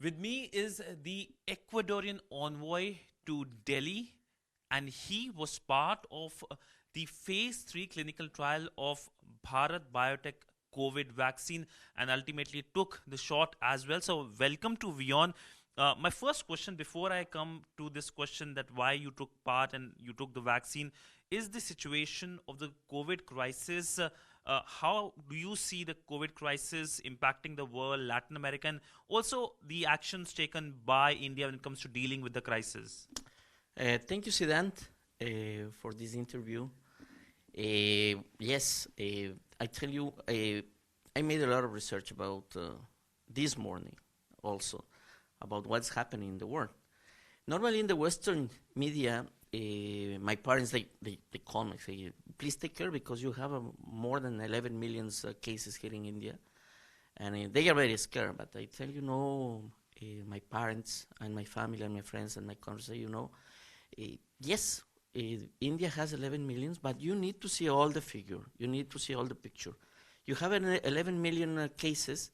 With me is the Ecuadorian envoy to Delhi, and he was part of the phase 3 clinical trial of Bharat Biotech COVID vaccine and ultimately took the shot as well. So, welcome to WION. My first question before I come to this question that why you took part and you took the vaccine is the situation of the COVID crisis. How do you see the COVID crisis impacting the world, Latin America, and also the actions taken by India when it comes to dealing with the crisis? Thank you, Sidhant, for this interview. Yes, I tell you, I made a lot of research about this morning also about what's happening in the world. Normally in the Western media, my parents, they call me, say, please take care because you have more than 11 million cases here in India. And they are very scared, but I tell you, no, my parents and my family and my friends and my country say, yes, India has 11 millions, but you need to see all the figure. You need to see all the picture. You have 11 million cases,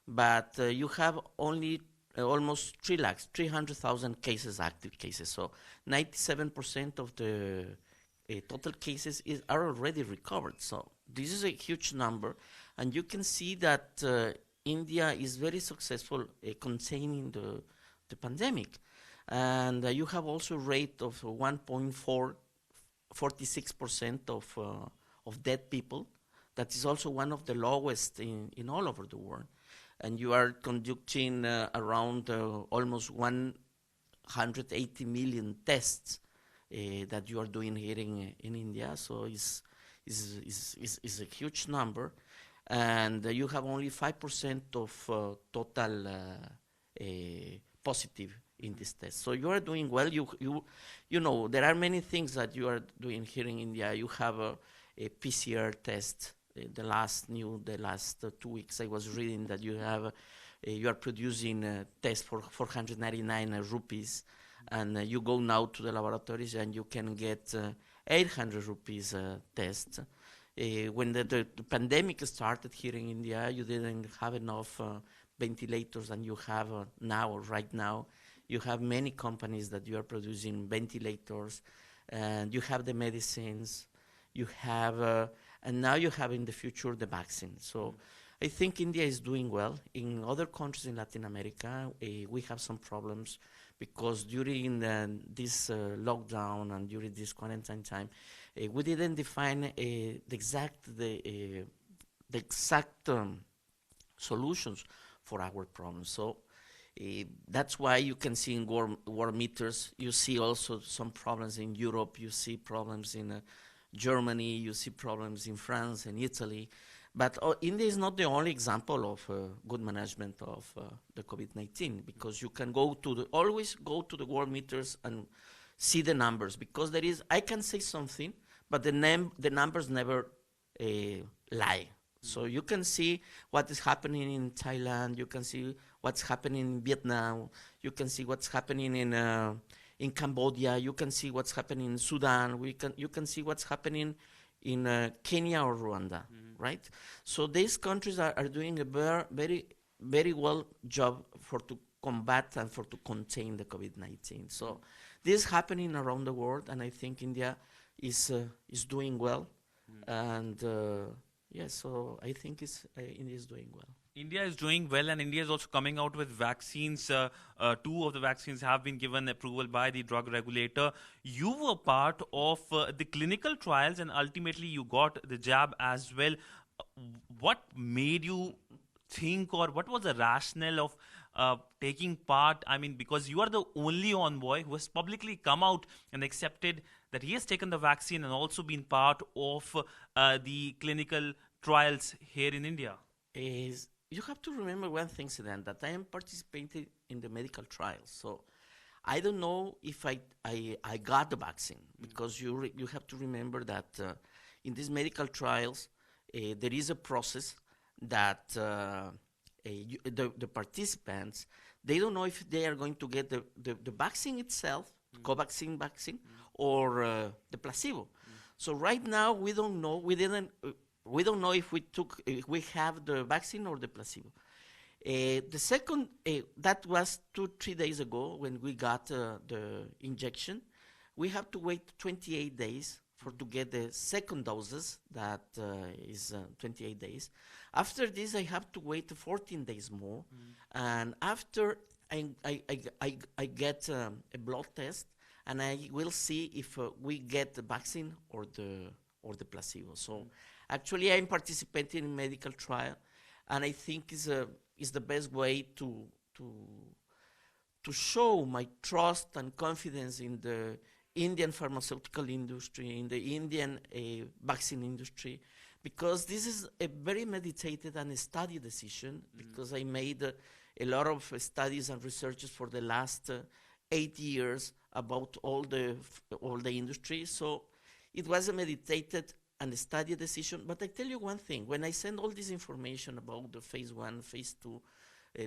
but you have only almost 300,000 cases, active cases. So 97% of the total cases are already recovered. So this is a huge number. And you can see that India is very successful containing the pandemic. And you have also a rate of 1.46% of dead people. That is also one of the lowest in all over the world. And you are conducting around almost 180 million tests that you are doing here in India. So it's a huge number. And you have only 5% of total positive in this test. So you are doing well. You know, there are many things that you are doing here in India. You have a PCR test. The last 2 weeks, I was reading that you are producing a test for 499 rupees, and you go now to the laboratories and you can get 800 rupees test. When the pandemic started here in India, you didn't have enough ventilators than you have now. Right now, you have many companies that you are producing ventilators, and you have the medicines. You have, and now you have in the future the vaccine. So I think India is doing well. In other countries in Latin America, we have some problems because during this lockdown and during this quarantine time, we didn't define the exact solutions for our problems. So that's why you can see in war meters, you see also some problems in Europe, you see problems in Germany, you see problems in France and Italy. But India is not the only example of good management of the COVID-19, because you can always go to the world meters and see the numbers, because I can say something, but the numbers never lie. So you can see what is happening in Thailand, you can see what's happening in Vietnam, you can see what's happening in Cambodia, you can see what's happening in Sudan, you can see what's happening in Kenya or Rwanda, right? So these countries are doing a very, very well job to combat and to contain the COVID-19. So this is happening around the world, and I think India is doing well. And so I think India is doing well. India is doing well, and India is also coming out with vaccines. 2 of the vaccines have been given approval by the drug regulator. You were part of the clinical trials, and ultimately you got the jab as well. What made you think, or what was the rationale of taking part? I mean, because you are the only envoy who has publicly come out and accepted that he has taken the vaccine and also been part of the clinical trials here in India. You have to remember one thing, Sidhant, that I am participating in the medical trials. So I don't know if I got the vaccine, because you have to remember that in these medical trials, there is a process that the participants, they don't know if they are going to get the vaccine itself, COVAXIN vaccine, or the placebo. So right now we don't know. We don't know if we have the vaccine or the placebo. The second, that was 2-3 days ago when we got the injection. We have to wait 28 days to get the second doses, that is 28 days. After this, I have to wait 14 days more. And after I get a blood test, and I will see if we get the vaccine or the placebo. So actually, I'm participating in medical trial, and I think is the best way to show my trust and confidence in the Indian pharmaceutical industry, in the Indian vaccine industry, because this is a very meditated and studied decision, because I made a lot of studies and researches for the last 8 years about all the industry. So it was a meditated and studied decision. But I tell you one thing, when I send all this information about the phase 1, phase 2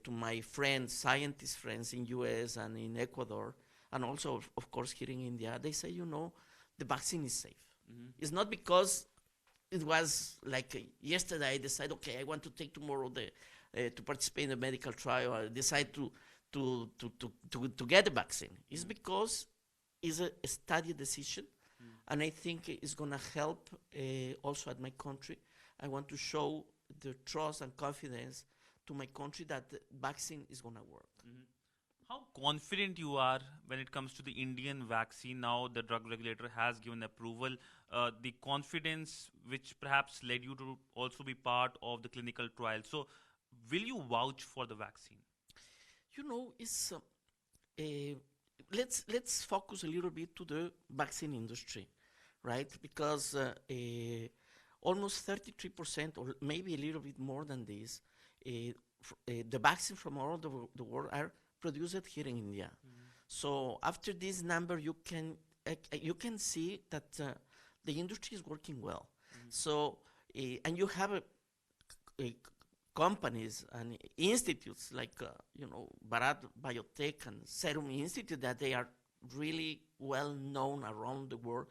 to my friends, scientist friends in US and in Ecuador, and also, of course, here in India, they say, the vaccine is safe. It's not because it was like yesterday I decided, okay, I want to take tomorrow to participate in the medical trial, I decide to get the vaccine. It's because it's a study decision, and I think it's going to help also at my country. I want to show the trust and confidence to my country that the vaccine is going to work. How confident you are when it comes to the Indian vaccine now the drug regulator has given approval, the confidence which perhaps led you to also be part of the clinical trial. So will you vouch for the vaccine? It's let's focus a little bit to the vaccine industry, right? Because almost 33%, or maybe a little bit more than this, the vaccine from all the world are produced here in India. So after this number, you can see that the industry is working well. So and you have companies and institutes like Bharat Biotech and Serum Institute that they are really well known around the world.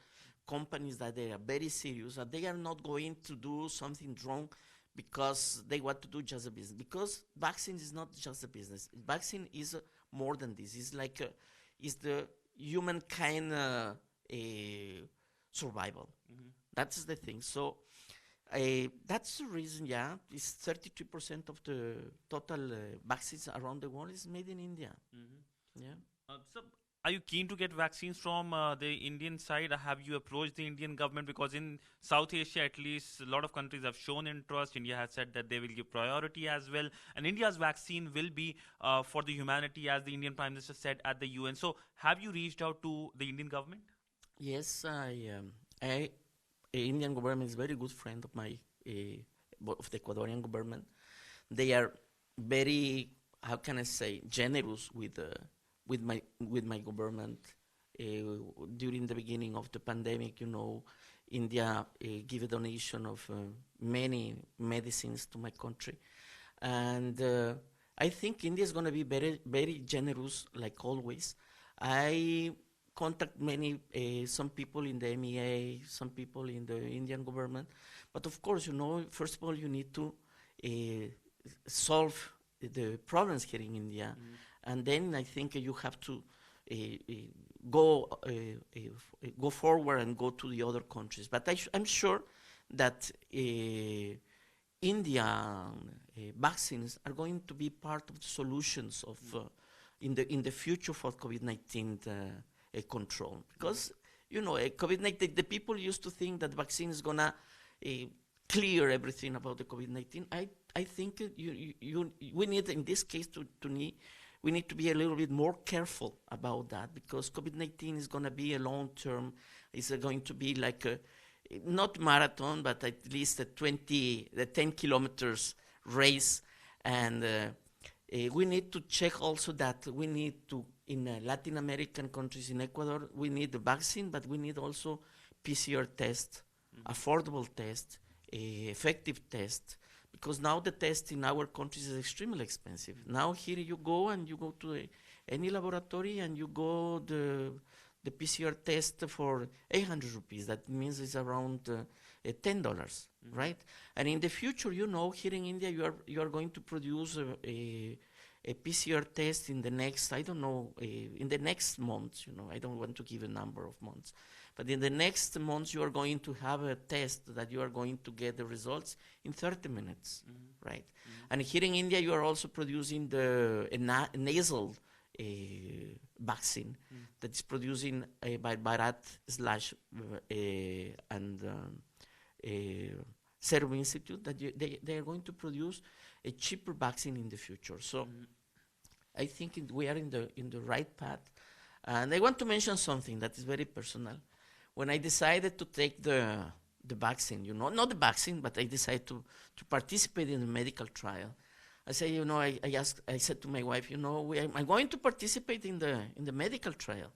Companies that they are very serious, that they are not going to do something wrong because they want to do just a business. Because vaccine is not just a business. Vaccine is more than this. It's like it's the humankind survival. That's the thing. So that's the reason. Yeah, it's 32% of the total vaccines around the world is made in India. Yeah. So are you keen to get vaccines from the Indian side? Have you approached the Indian government? Because in South Asia, at least, a lot of countries have shown interest. India has said that they will give priority as well. And India's vaccine will be for the humanity, as the Indian Prime Minister said at the UN. So have you reached out to the Indian government? Yes, the Indian government is a very good friend of of the Ecuadorian government. They are very, how can I say, generous with my government. During the beginning of the pandemic, India gave a donation of many medicines to my country. And I think India is going to be very, very generous, like always. I contact some people in the MEA, some people in the Indian government. But of course, first of all, you need to solve the problems here in India. And then I think you have to go forward and go to the other countries. But I'm sure that India vaccines are going to be part of the solutions of in the future for COVID-19 control. Because COVID-19, the people used to think that vaccine is gonna clear everything about the COVID-19. I think we need, in this case, we need to be a little bit more careful about that, because COVID-19 is going to be a long-term, it's going to be like not marathon, but at least the 10 kilometers race. And we need to check also that we need to, in Latin American countries, in Ecuador, we need the vaccine, but we need also PCR test, affordable test, effective test. Because now the test in our countries is extremely expensive. Now here you go to any laboratory and you go the PCR test for 800 rupees. That means it's around $10, right? And in the future, here in India, you are going to produce a PCR test in the next, I don't know, in the next months. I don't want to give a number of months, but in the next months, you are going to have a test that you are going to get the results in 30 minutes, right? And here in India, you are also producing the nasal vaccine that is producing by Bharat slash and Serum Institute, that they are going to produce a cheaper vaccine in the future. So I think we are in the right path. And I want to mention something that is very personal. When I decided to take the vaccine, not the vaccine, but I decided to participate in a medical trial. I say, I said to my wife, I'm going to participate in the medical trial.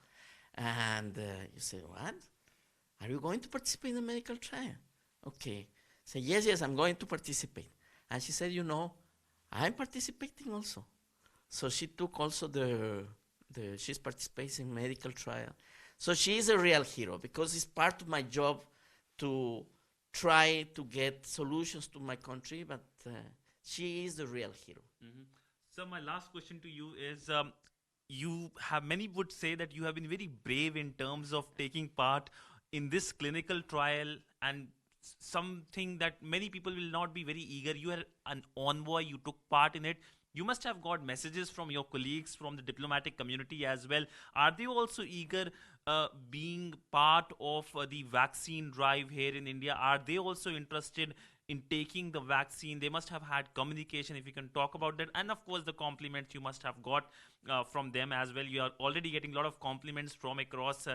And you say, what? Are you going to participate in the medical trial? Okay. Say, yes, I'm going to participate. And she said, I'm participating also. So she took also she's participating in medical trial. So she is a real hero, because it's part of my job to try to get solutions to my country, but she is the real hero. So my last question to you is, many would say that you have been very brave in terms of taking part in this clinical trial, and something that many people will not be very eager. You are an envoy, you took part in it. You must have got messages from your colleagues from the diplomatic community as well. Are they also eager being part of the vaccine drive here in India? Are they also interested in taking the vaccine? They must have had communication, if you can talk about that. And of course, the compliments you must have got from them as well. You are already getting a lot of compliments from across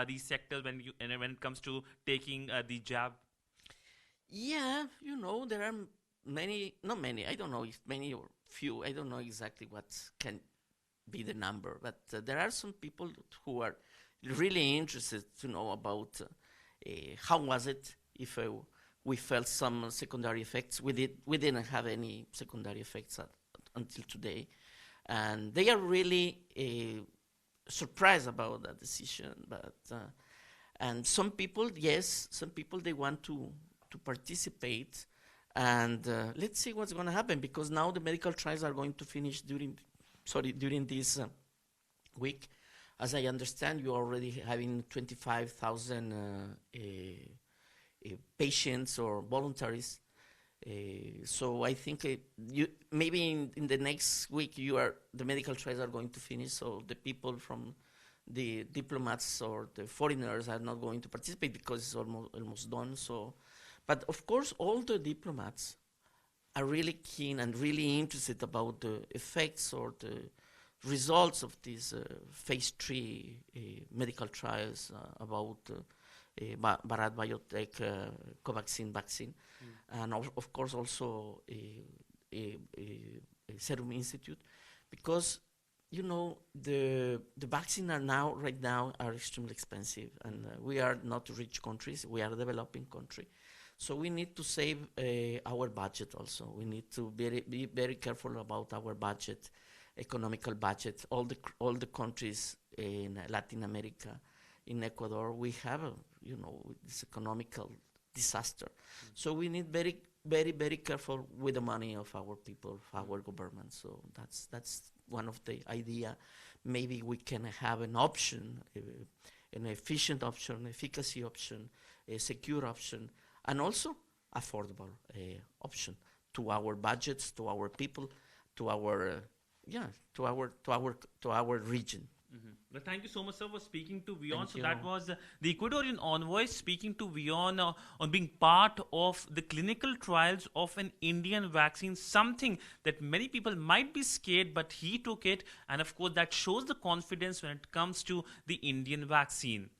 these sectors when it comes to taking the jab. Yeah, there are not many, I don't know if many or few, I don't know exactly what can be the number, but there are some people who are really interested to know about how was it if we felt some secondary effects. We didn't have any secondary effects until today, and they are really surprised about that decision. But and some people, they want to participate. And let's see what's going to happen, because now the medical trials are going to finish during this week. As I understand, you're already having 25,000 patients or voluntaries. So I think maybe in the next week the medical trials are going to finish. So the people from the diplomats or the foreigners are not going to participate because it's almost done. So. But of course, all the diplomats are really keen and really interested about the effects or the results of these phase 3 medical trials about Bharat Biotech COVAXIN vaccine, and of course also a Serum Institute, because the vaccine right now are extremely expensive, and we are not rich countries, we are a developing country. So we need to save our budget also. We need to be very careful about our budget, economical budget. All the countries in Latin America, in Ecuador, we have this economical disaster. So we need very, very, very careful with the money of our people, of our government. So that's one of the idea. Maybe we can have an option, an efficient option, an efficacy option, a secure option, and also affordable option to our budgets, to our people, to our region. Well, thank you so much, sir, for speaking to WION. So that was the Ecuadorian envoy speaking to WION on being part of the clinical trials of an Indian vaccine, something that many people might be scared, but he took it. And of course, that shows the confidence when it comes to the Indian vaccine.